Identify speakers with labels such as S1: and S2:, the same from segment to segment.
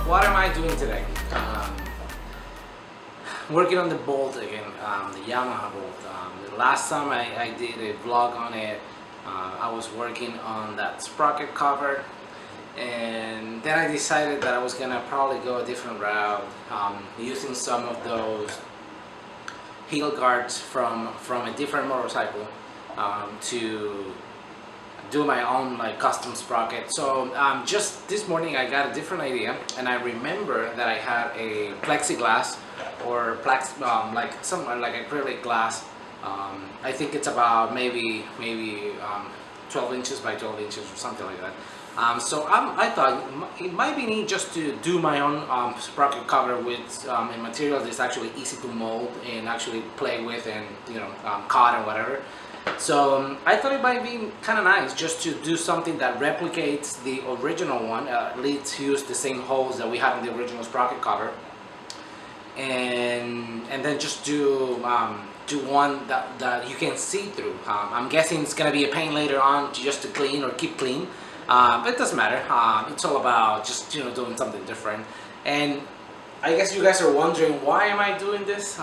S1: what am I doing today? Working on the Bolt again, the Yamaha Bolt. The last time I did a vlog on it, I was working on that sprocket cover, and then I decided that I was gonna probably go a different route, using some of those heel guards from a different motorcycle to do my own like custom sprocket. So just this morning I got a different idea, and I remember that I had a plexiglass or like somewhere like acrylic glass. I think it's about maybe 12 inches by 12 inches or something like that. So I thought it might be neat just to do my own sprocket cover with a material that's actually easy to mold and actually play with and cut and whatever. So I thought it might be kind of nice just to do something that replicates the original one, at least use the same holes that we had in the original sprocket cover, and then just do one that you can see through. I'm guessing it's gonna be a pain later on just to clean or keep clean, but it doesn't matter. It's all about just doing something different. And I guess you guys are wondering, why am I doing this?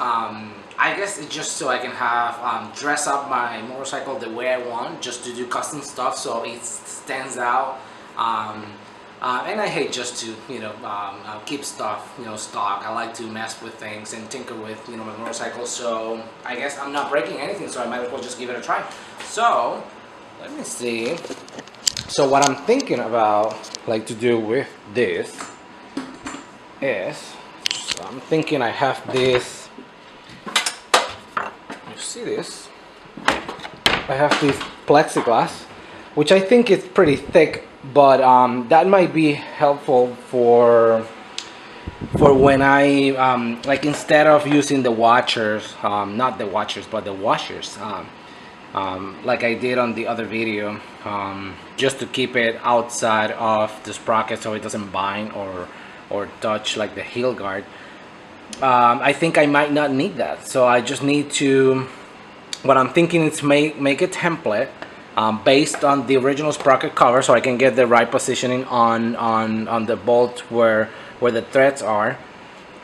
S1: I guess it's just so I can have dress up my motorcycle the way I want, just to do custom stuff so it stands out. And I hate just to keep stuff stock. I like to mess with things and tinker with my motorcycle. So I guess I'm not breaking anything, so I might as well just give it a try. So let me see. So what I'm thinking about like to do with this is, I'm thinking I have this. You see this? I have this plexiglass, which I think is pretty thick, but that might be helpful for when I like, instead of using the watchers, not the watchers but the washers, like I did on the other video, just to keep it outside of the sprocket so it doesn't bind or touch like the heel guard. I think I might not need that, so I just need to, what I'm thinking is make a template based on the original sprocket cover, so I can get the right positioning on the bolt where the threads are.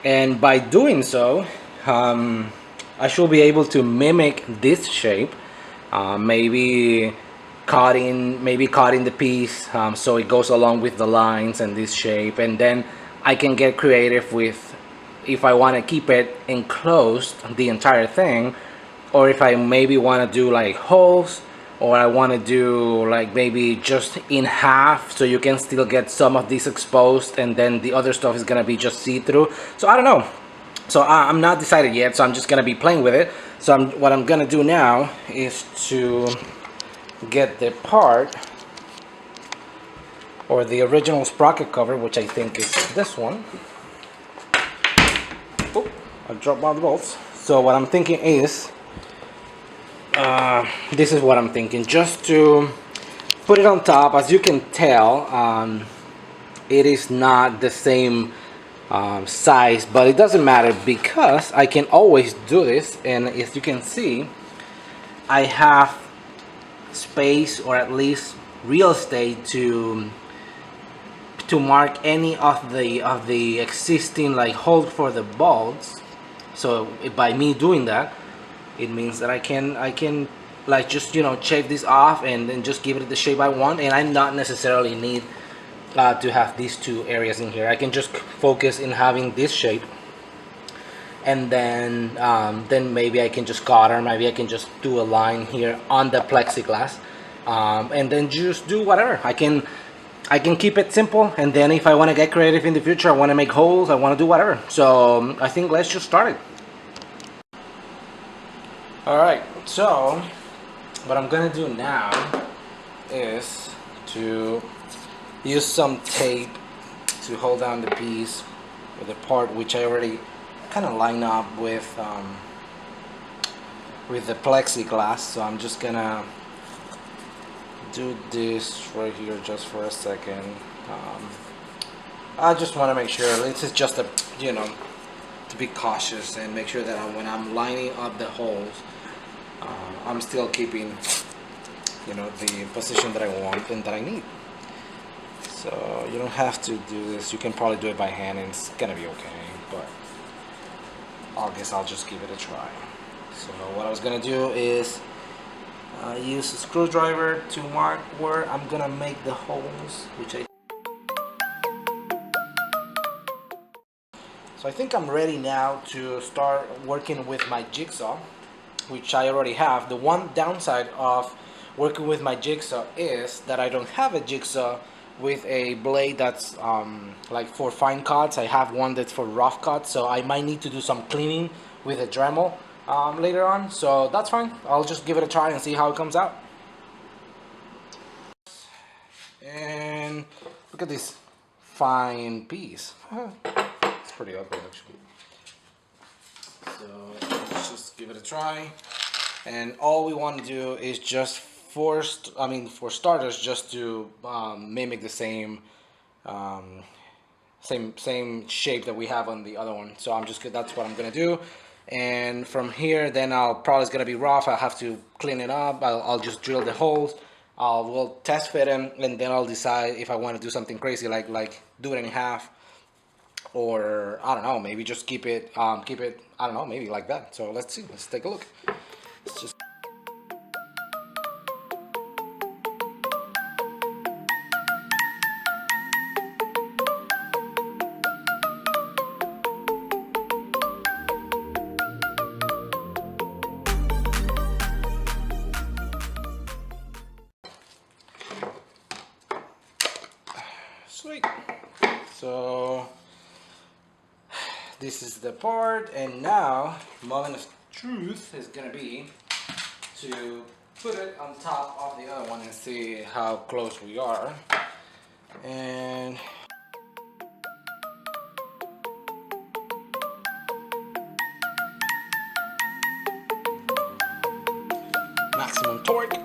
S1: And by doing so, I should be able to mimic this shape, maybe cutting the piece so it goes along with the lines and this shape, and then I can get creative with, if I want to keep it enclosed the entire thing, or if I maybe want to do like holes, or I want to do like maybe just in half so you can still get some of this exposed, and then the other stuff is gonna be just see-through. So I don't know, so I'm not decided yet, so I'm just gonna be playing with it. So what I'm gonna do now is to get the part, or the original sprocket cover, which I think is this one. Oh, I dropped all the bolts. So what I'm thinking is, this is what I'm thinking, just to put it on top. As you can tell, it is not the same size, but it doesn't matter because I can always do this. And as you can see, I have space, or at least real estate, to mark any of the existing like hold for the bolts. So by me doing that, it means that I can like just shave this off and then just give it the shape I want, and I not necessarily need to have these two areas in here. I can just focus in having this shape, and then maybe I can just cut, or maybe I can just do a line here on the plexiglass, and then just do whatever. I can keep it simple, and then if I want to get creative in the future, I want to make holes, I want to do whatever. So I think let's just start it. Alright, so what I'm gonna do now is to use some tape to hold down the piece with the part which I already kind of line up with the plexiglass. So I'm just gonna do this right here just for a second. I just want to make sure, this is just a to be cautious and make sure that when I'm lining up the holes, I'm still keeping the position that I want and that I need. So you don't have to do this. You can probably do it by hand and it's gonna be okay, but I guess I'll just give it a try. So what I was gonna do is use a screwdriver to mark where I'm gonna make the holes, So I think I'm ready now to start working with my jigsaw, which I already have. The one downside of working with my jigsaw is that I don't have a jigsaw with a blade that's like for fine cuts. I have one that's for rough cuts, so I might need to do some cleaning with a Dremel later on, so that's fine. I'll just give it a try and see how it comes out. And look at this fine piece. It's pretty ugly actually. So let's just give it a try. And all we want to do is just for starters, just to mimic the same same shape that we have on the other one. So that's what I'm gonna do. And from here, then it's gonna be rough. I'll have to clean it up. I'll just drill the holes. We'll test fit them, and then I'll decide if I want to do something crazy like do it in half, or I don't know, maybe just keep it I don't know, maybe like that. So let's see. Let's take a look. Let's just sweet. So this is the part, and now moment of truth is gonna be to put it on top of the other one and see how close we are. And maximum torque.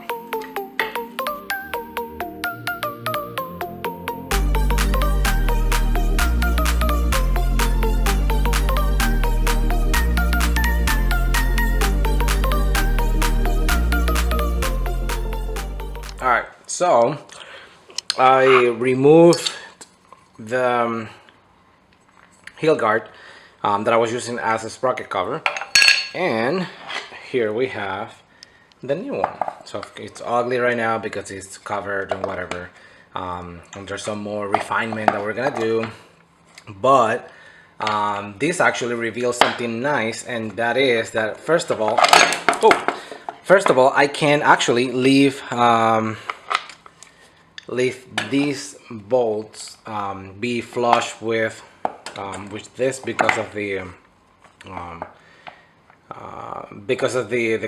S1: Alright, so I removed the heel guard that I was using as a sprocket cover, and here we have the new one. So it's ugly right now because it's covered and whatever, and there's some more refinement that we're gonna do, but this actually reveals something nice, and that is that first of all, I can actually leave these bolts be flush with this because of the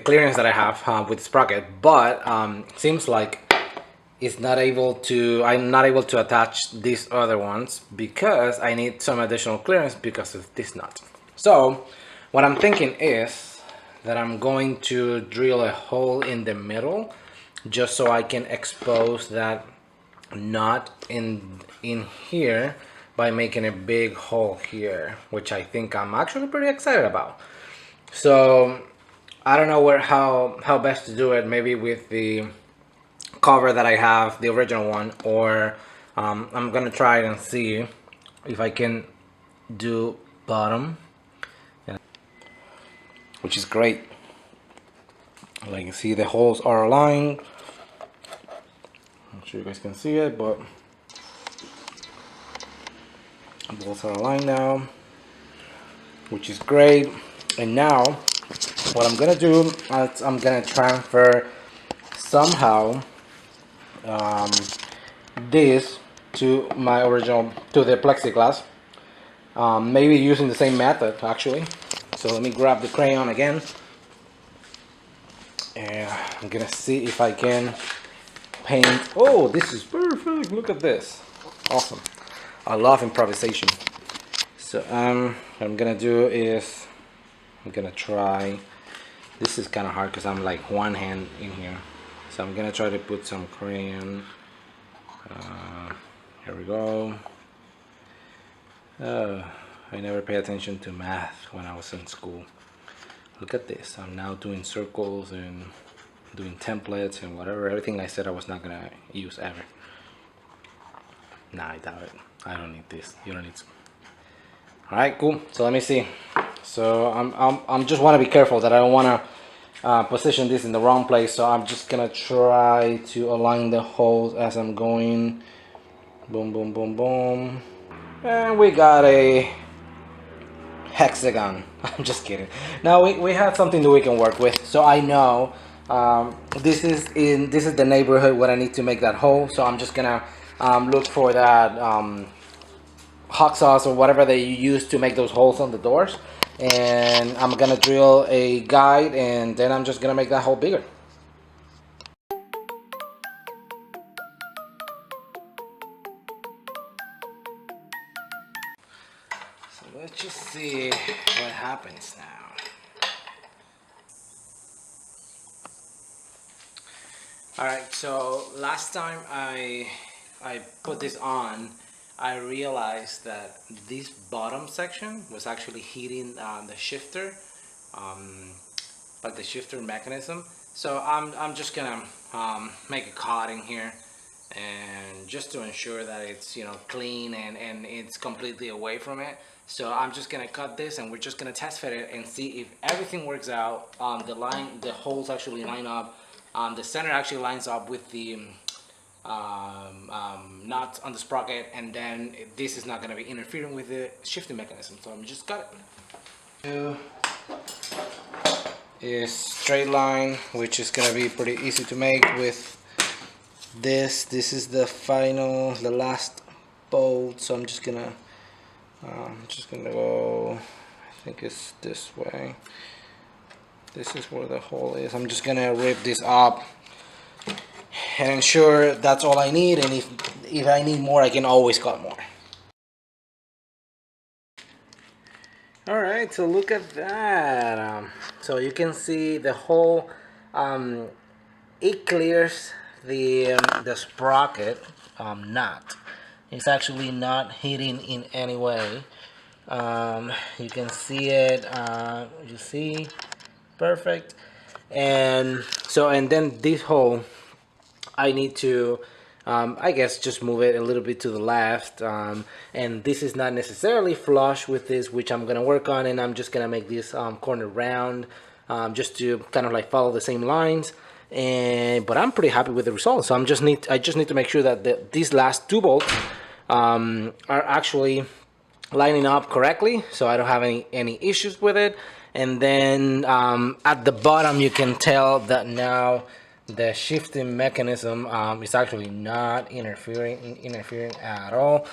S1: clearance that I have with sprocket, but seems like I'm not able to attach these other ones because I need some additional clearance because of this nut. So what I'm thinking is that I'm going to drill a hole in the middle just so I can expose that nut in here by making a big hole here, which I think I'm actually pretty excited about. So I don't know how best to do it, maybe with the cover that I have, the original one, or I'm gonna try it and see if I can do bottom, which is great. Like you see, the holes are aligned. I'm sure you guys can see it, but both are aligned now, which is great. And now what I'm gonna do is I'm gonna transfer somehow this to the plexiglass, maybe using the same method actually. So let me grab the crayon again, and I'm gonna see if I can paint. Oh, this is perfect, look at this, awesome. I love improvisation. So what I'm gonna do is I'm gonna try, this is kind of hard because I'm like one hand in here, so I'm gonna try to put some crayon. Here we go. I never paid attention to math when I was in school. Look at this, I'm now doing circles and doing templates and whatever, everything I said I was not gonna use ever. Nah, I doubt it. I don't need this. You don't need to. All right, cool. So let me see. So I'm just want to be careful that I don't want to position this in the wrong place. So I'm just gonna try to align the holes as I'm going. Boom, boom, boom, boom. And we got a hexagon. I'm just kidding. Now we have something that we can work with. So I know this is the neighborhood where I need to make that hole. So I'm just gonna look for that hot sauce or whatever that you use to make those holes on the doors, and I'm gonna drill a guide, and then I'm just gonna make that hole bigger. So let's just see what happens now. Alright, so last time I put this on, I realized that this bottom section was actually heating the shifter, like the shifter mechanism. So I'm just gonna make a cut in here, and just to ensure that it's, you know, clean and it's completely away from it. So I'm just gonna cut this, and we're just gonna test fit it and see if everything works out. The holes actually line up. The center actually lines up with the nuts on the sprocket, and then this is not going to be interfering with the shifting mechanism. So I'm just cut it. Is straight line, which is going to be pretty easy to make with this. This is the last bolt. So I'm just gonna go. I think it's this way. This is where the hole is. I'm just gonna rip this up and ensure that's all I need, and if I need more, I can always cut more. All right, so look at that. So you can see the hole. It clears the sprocket nut. It's actually not hitting in any way. You can see it. You see. Perfect. And so, and then this hole, I need to I guess just move it a little bit to the left, and this is not necessarily flush with this, which I'm gonna work on, and I'm just gonna make this corner round, just to kind of like follow the same lines. But I'm pretty happy with the result. So I just need to make sure that these last two bolts are actually lining up correctly, so I don't have any issues with it. And then at the bottom you can tell that now the shifting mechanism is actually not interfering at all.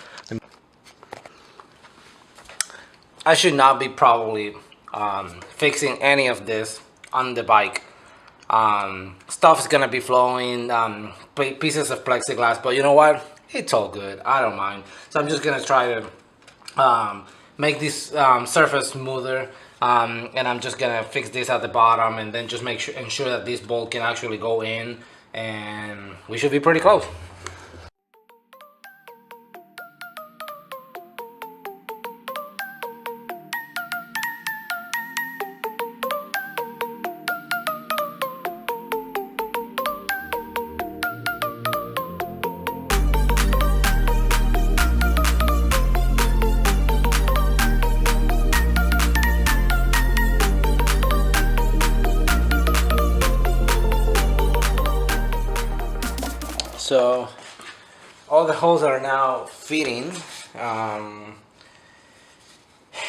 S1: I should not be probably fixing any of this on the bike. Stuff is gonna be flowing, pieces of plexiglass, but you know what, it's all good, I don't mind. So I'm just gonna try to make this surface smoother, and I'm just gonna fix this at the bottom, and then just ensure that this bolt can actually go in, and we should be pretty close. So all the holes are now fitting,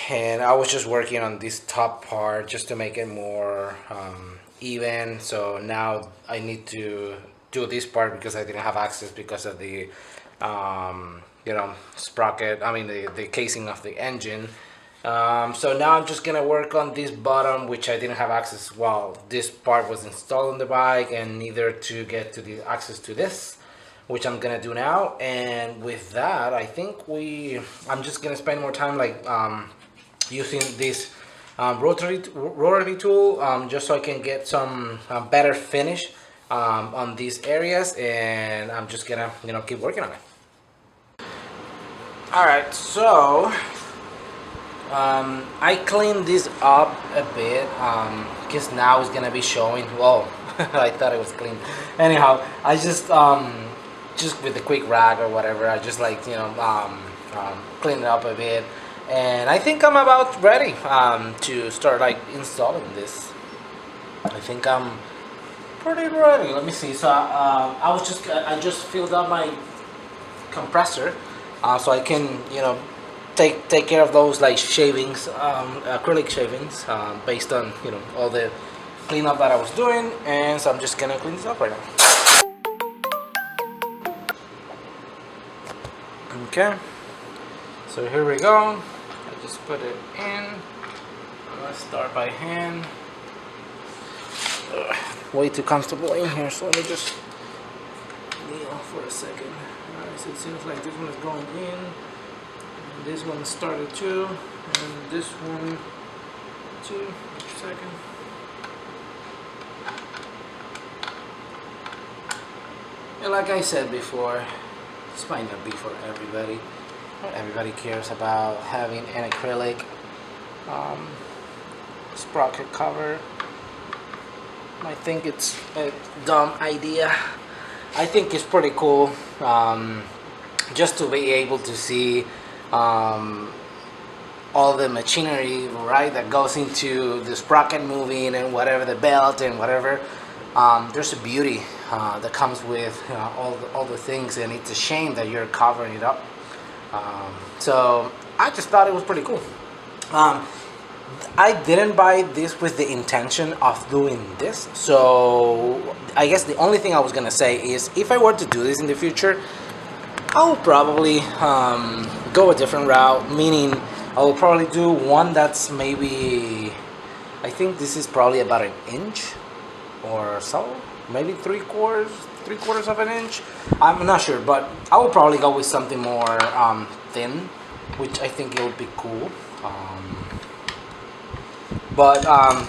S1: and I was just working on this top part just to make it more even. So now I need to do this part because I didn't have access because of the you know, sprocket, I mean the casing of the engine. So now I'm just gonna work on this bottom, which I didn't have access while this part was installed on the bike, and neither to get to the access to this, which I'm gonna do now. And with that, I think I'm just gonna spend more time like using this rotary tool, just so I can get some better finish on these areas, and I'm just gonna, you know, keep working on it. All right, so I cleaned this up a bit because now it's gonna be showing. Whoa, I thought it was clean. Anyhow, I just just with a quick rag or whatever. I just like, you know, clean it up a bit, and I think I'm about ready to start like installing this. I think I'm pretty ready. Let me see. So I just filled up my compressor, so I can, you know, take care of those like shavings, acrylic shavings, based on, you know, all the cleanup that I was doing, and so I'm just gonna clean this up right now. Okay, so here we go. I just put it in. Let's start by hand. Way too comfortable in here, so let me just kneel for a second. Alright, so it seems like this one is going in, and this one started too, and this one too. Just a second. And like I said before, this might not be for everybody. Not everybody cares about having an acrylic sprocket cover. I think it's a dumb idea. I think it's pretty cool, just to be able to see all the machinery, right, that goes into the sprocket moving and whatever, the belt and whatever. There's a beauty that comes with all the things, and it's a shame that you're covering it up. So I just thought it was pretty cool. I didn't buy this with the intention of doing this, so I guess the only thing I was gonna say is, if I were to do this in the future, I will probably go a different route, meaning I will probably do one that's maybe, I think this is probably about an inch or so, maybe three quarters of an inch. I'm not sure, but I will probably go with something more thin, which I think it would be cool. But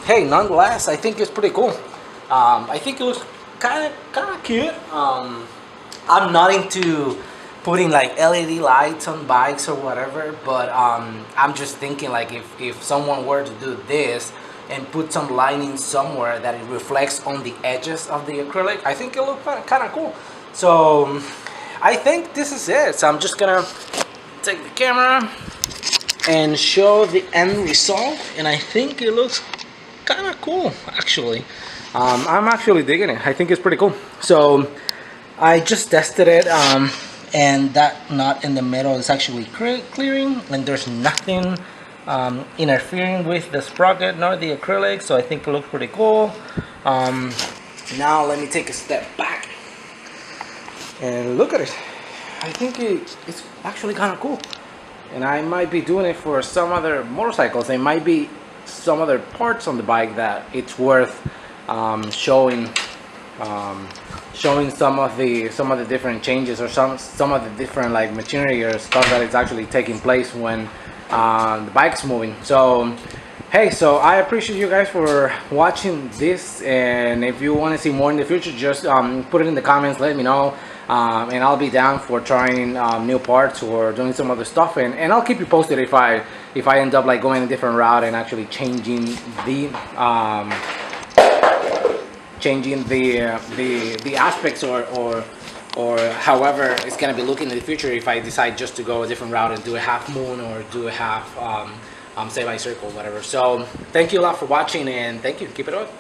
S1: hey, nonetheless, I think it's pretty cool. I think it looks kind of cute. I'm not into putting like LED lights on bikes or whatever, but I'm just thinking, like, if someone were to do this and put some lighting somewhere that it reflects on the edges of the acrylic, I think it'll look kind of cool. So I think this is it. So I'm just gonna take the camera and show the end result, and I think it looks kind of cool, actually. I'm actually digging it. I think it's pretty cool. So I just tested it, and that knot in the middle is actually clearing, and there's nothing interfering with the sprocket nor the acrylic, so I think it looks pretty cool. Now let me take a step back and look at it. I think it's actually kind of cool. And I might be doing it for some other motorcycles. There might be some other parts on the bike that it's worth showing some of the different changes, or some of the different like machinery or stuff that is actually taking place when the bike's moving. So hey, so I appreciate you guys for watching this, and if you want to see more in the future, just put it in the comments, let me know. And I'll be down for trying new parts or doing some other stuff, and I'll keep you posted if I end up like going a different route and actually changing the aspects or however it's gonna be looking in the future, if I decide just to go a different route and do a half moon or do a half semicircle, whatever. So thank you a lot for watching, and thank you. Keep it up.